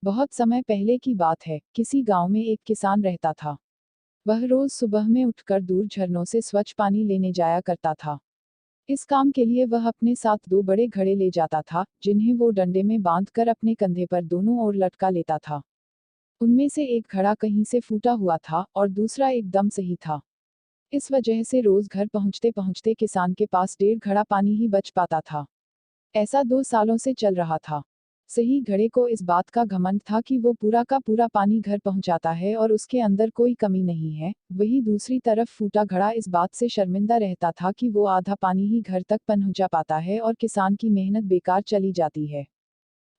बहुत समय पहले की बात है, किसी गांव में एक किसान रहता था। वह रोज सुबह में उठकर दूर झरनों से स्वच्छ पानी लेने जाया करता था। इस काम के लिए वह अपने साथ दो बड़े घड़े ले जाता था, जिन्हें वो डंडे में बांधकर अपने कंधे पर दोनों ओर लटका लेता था। उनमें से एक घड़ा कहीं से फूटा हुआ था और दूसरा एकदम सही था। इस वजह से रोज घर पहुंचते पहुंचते किसान के पास 1.5 घड़ा पानी ही बच पाता था। ऐसा 2 सालों से चल रहा था। सही घड़े को इस बात का घमंड था कि वो पूरा का पूरा पानी घर पहुंचाता है और उसके अंदर कोई कमी नहीं है। वहीं दूसरी तरफ फूटा घड़ा इस बात से शर्मिंदा रहता था कि वो आधा पानी ही घर तक पहुंचा पाता है और किसान की मेहनत बेकार चली जाती है।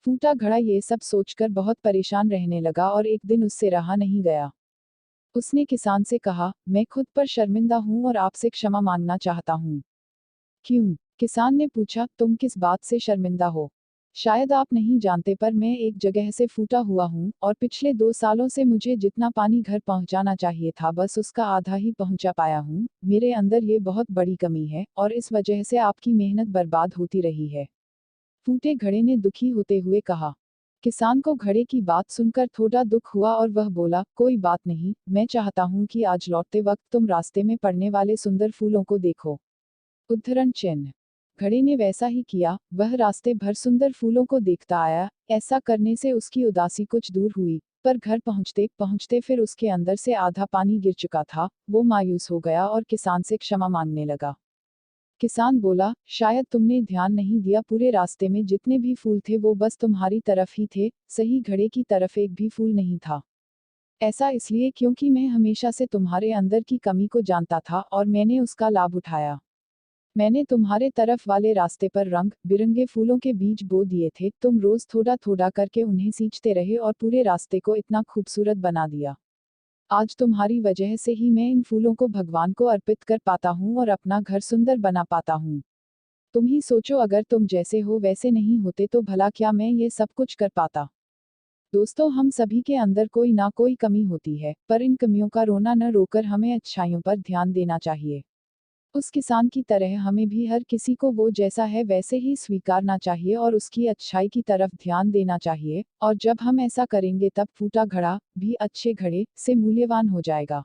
फूटा घड़ा ये सब सोचकर बहुत परेशान रहने लगा और एक दिन उससे रहा नहीं गया। उसने किसान से कहा, मैं खुद पर शर्मिंदा हूँ और आपसे क्षमा मांगना चाहता हूँ। क्यों? किसान ने पूछा, तुम किस बात से शर्मिंदा हो? शायद आप नहीं जानते पर मैं एक जगह से फूटा हुआ हूँ और पिछले 2 सालों से मुझे जितना पानी घर पहुँचाना चाहिए था बस उसका आधा ही पहुँचा पाया हूँ। मेरे अंदर ये बहुत बड़ी कमी है और इस वजह से आपकी मेहनत बर्बाद होती रही है। फूटे घड़े ने दुखी होते हुए कहा। किसान को घड़े की बात सुनकर थोड़ा दुख हुआ और वह बोला, कोई बात नहीं, मैं चाहता हूँ कि आज लौटते वक्त तुम रास्ते में पड़ने वाले सुंदर फूलों को देखो। उद्धरण चिन्ह। घड़े ने वैसा ही किया, वह रास्ते भर सुंदर फूलों को देखता आया। ऐसा करने से उसकी उदासी कुछ दूर हुई, पर घर पहुंचते पहुंचते फिर उसके अंदर से आधा पानी गिर चुका था। वो मायूस हो गया और किसान से क्षमा मांगने लगा। किसान बोला, शायद तुमने ध्यान नहीं दिया, पूरे रास्ते में जितने भी फूल थे वो बस तुम्हारी तरफ ही थे, सही घड़े की तरफ एक भी फूल नहीं था। ऐसा इसलिए क्योंकि मैं हमेशा से तुम्हारे अंदर की कमी को जानता था और मैंने उसका लाभ उठाया। मैंने तुम्हारे तरफ वाले रास्ते पर रंग बिरंगे फूलों के बीज बो दिए थे, तुम रोज थोड़ा थोड़ा करके उन्हें सींचते रहे और पूरे रास्ते को इतना खूबसूरत बना दिया। आज तुम्हारी वजह से ही मैं इन फूलों को भगवान को अर्पित कर पाता हूँ और अपना घर सुंदर बना पाता हूँ। तुम ही सोचो, अगर तुम जैसे हो वैसे नहीं होते तो भला क्या मैं ये सब कुछ कर पाता। दोस्तों, हम सभी के अंदर कोई ना कोई कमी होती है, पर इन कमियों का रोना न रोकर हमें अच्छाइयों पर ध्यान देना चाहिए। उस किसान की तरह हमें भी हर किसी को वो जैसा है वैसे ही स्वीकारना चाहिए और उसकी अच्छाई की तरफ ध्यान देना चाहिए, और जब हम ऐसा करेंगे तब फूटा घड़ा भी अच्छे घड़े से मूल्यवान हो जाएगा।